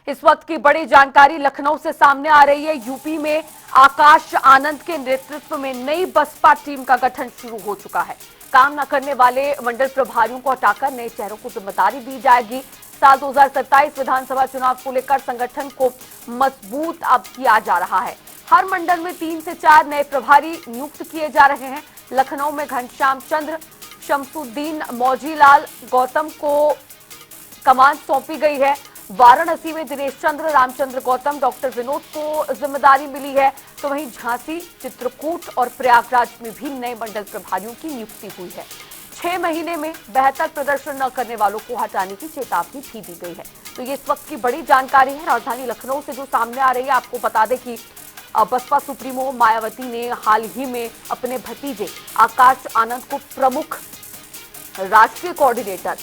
इस वक्त की बड़ी जानकारी लखनऊ से सामने आ रही है। यूपी में आकाश आनंद के नेतृत्व में नई बसपा टीम का गठन शुरू हो चुका है। काम न करने वाले मंडल प्रभारियों को हटाकर नए चेहरों को जिम्मेदारी दी जाएगी। साल 2027 विधानसभा चुनाव को लेकर संगठन को मजबूत अब किया जा रहा है। हर मंडल में 3 से 4 नए प्रभारी नियुक्त किए जा रहे हैं। लखनऊ में घनश्याम चंद्र, शमसुद्दीन, मौजीलाल, गौतम को कमान सौंपी गई है। वाराणसी में दिनेश चंद्र, रामचंद्र गौतम, डॉक्टर विनोद को जिम्मेदारी मिली है। तो वहीं झांसी, चित्रकूट और प्रयागराज में भी नए मंडल प्रभारियों की नियुक्ति हुई है। 6 महीने में बेहतर प्रदर्शन न करने वालों को हटाने की चेतावनी भी दी गई है। तो ये इस वक्त की बड़ी जानकारी है राजधानी लखनऊ से जो सामने आ रही है। आपको बता दें कि बसपा सुप्रीमो मायावती ने हाल ही में अपने भतीजे आकाश आनंद को प्रमुख राष्ट्रीय कोऑर्डिनेटर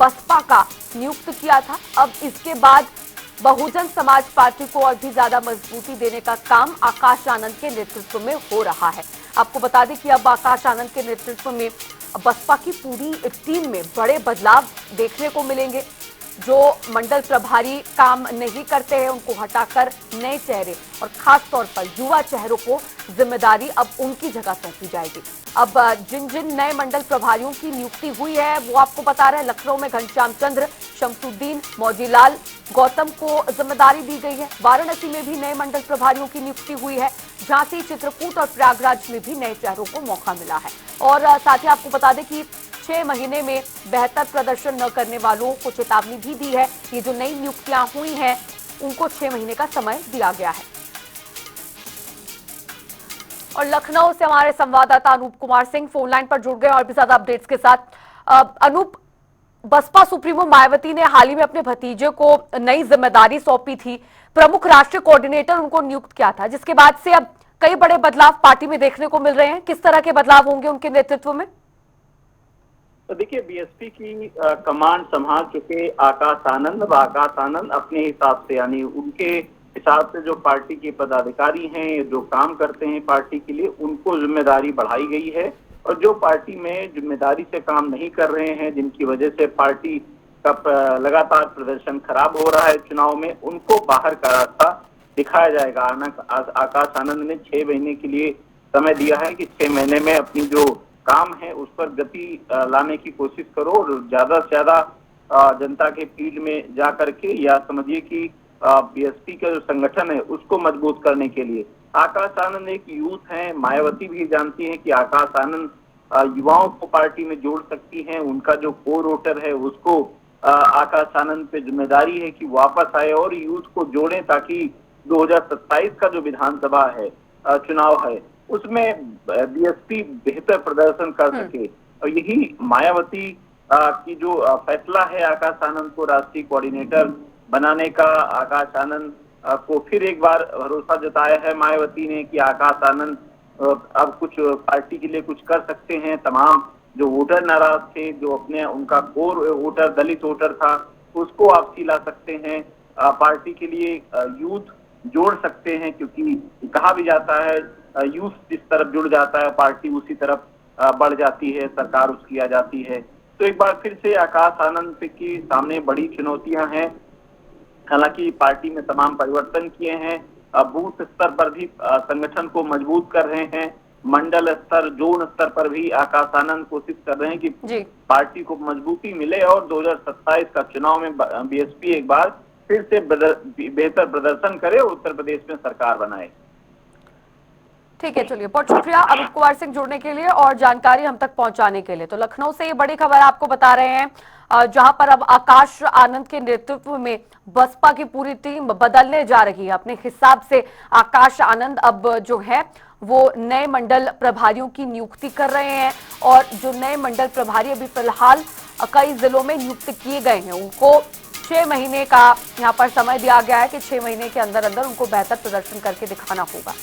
बसपा का नियुक्त किया था। अब इसके बाद बहुजन समाज पार्टी को और भी ज्यादा मजबूती देने का काम आकाश आनंद के नेतृत्व में हो रहा है। आपको बता दें कि अब आकाश आनंद के नेतृत्व में बसपा की पूरी टीम में बड़े बदलाव देखने को मिलेंगे। जो मंडल प्रभारी काम नहीं करते हैं उनको हटाकर नए चेहरे और खास तौर पर युवा चेहरों को जिम्मेदारी अब उनकी जगह सौंपी जाएगी। अब जिन जिन नए मंडल प्रभारियों की नियुक्ति हुई है वो आपको बता रहे हैं। लखनऊ में घनश्याम चंद्र, शमसुद्दीन, मौजीलाल, गौतम को जिम्मेदारी दी गई है। वाराणसी में भी नए मंडल प्रभारियों की नियुक्ति हुई है। झांसी, चित्रकूट और प्रयागराज में भी नए चेहरों को मौका मिला है। और साथ ही आपको बता दें कि 6 महीने में बेहतर प्रदर्शन न करने वालों को चेतावनी भी दी है। ये जो नई नियुक्तियां हुई हैं उनको 6 महीने का समय दिया गया है। और लखनऊ से हमारे संवाददाता अनूप कुमार सिंह फोन लाइन पर जुड़ गए और भी ज्यादा अपडेट्स के साथ। अनूप, बसपा सुप्रीमो मायावती ने हाल ही में अपने भतीजे को नई जिम्मेदारी सौंपी थी, प्रमुख राष्ट्रीय कोऑर्डिनेटर उनको नियुक्त किया था, जिसके बाद से अब कई बड़े बदलाव पार्टी में देखने को मिल रहे हैं। किस तरह के बदलाव होंगे उनके नेतृत्व में? तो देखिए, बीएसपी की कमांड संभाल चुके आकाश आनंद अपने हिसाब से, यानी उनके हिसाब से जो पार्टी के पदाधिकारी हैं, जो काम करते हैं पार्टी के लिए, उनको जिम्मेदारी बढ़ाई गई है। और जो पार्टी में जिम्मेदारी से काम नहीं कर रहे हैं, जिनकी वजह से पार्टी का लगातार प्रदर्शन खराब हो रहा है चुनाव में, उनको बाहर का रास्ता दिखाया जाएगा। आकाश आनंद ने 6 महीने के लिए समय दिया है कि 6 महीने में अपनी जो काम है उस पर गति लाने की कोशिश करो और ज्यादा से ज्यादा जनता के फील्ड में जा करके, या समझिए कि बीएसपी का जो संगठन है उसको मजबूत करने के लिए आकाश आनंद एक यूथ है। मायावती भी जानती है कि आकाश आनंद युवाओं को पार्टी में जोड़ सकती हैं। उनका जो कोर वोटर है उसको आकाश आनंद पे जिम्मेदारी है कि वापस आए और यूथ को जोड़ें, ताकि 2027 का जो विधानसभा है चुनाव है उसमें बीएसपी बेहतर प्रदर्शन कर सके। और यही मायावती की जो फैसला है आकाश आनंद को राष्ट्रीय कोऑर्डिनेटर बनाने का। आकाश आनंद को फिर एक बार भरोसा जताया है मायावती ने कि आकाश आनंद अब कुछ पार्टी के लिए कुछ कर सकते हैं। तमाम जो वोटर नाराज थे, जो अपने उनका कोर वोटर दलित वोटर था, उसको वापसी ला सकते हैं। पार्टी के लिए यूथ जोड़ सकते हैं, क्योंकि कहा भी जाता है यूथ जिस तरफ जुड़ जाता है पार्टी उसी तरफ बढ़ जाती है, सरकार उसकी आ जाती है। तो एक बार फिर से आकाश आनंद के सामने बड़ी चुनौतियां हैं। हालांकि पार्टी में तमाम परिवर्तन किए हैं, बूथ स्तर पर भी संगठन को मजबूत कर रहे हैं, मंडल स्तर, जोन स्तर पर भी आकाश आनंद कोशिश कर रहे हैं कि पार्टी को मजबूती मिले और 2027 का चुनाव में बीएसपी एक बार फिर से बेहतर प्रदर्शन करे और उत्तर प्रदेश में सरकार बनाए। ठीक है, चलिए, बहुत शुक्रिया अनूप कुमार सिंह जुड़ने के लिए और जानकारी हम तक पहुंचाने के लिए। तो लखनऊ से ये बड़ी खबर आपको बता रहे हैं, जहां पर अब आकाश आनंद के नेतृत्व में बसपा की पूरी टीम बदलने जा रही है। अपने हिसाब से आकाश आनंद अब जो है वो नए मंडल प्रभारियों की नियुक्ति कर रहे हैं। और जो नए मंडल प्रभारी अभी फिलहाल कई जिलों में नियुक्त किए गए हैं, उनको 6 महीने का यहाँ पर समय दिया गया है कि 6 महीने के अंदर अंदर उनको बेहतर प्रदर्शन करके दिखाना होगा।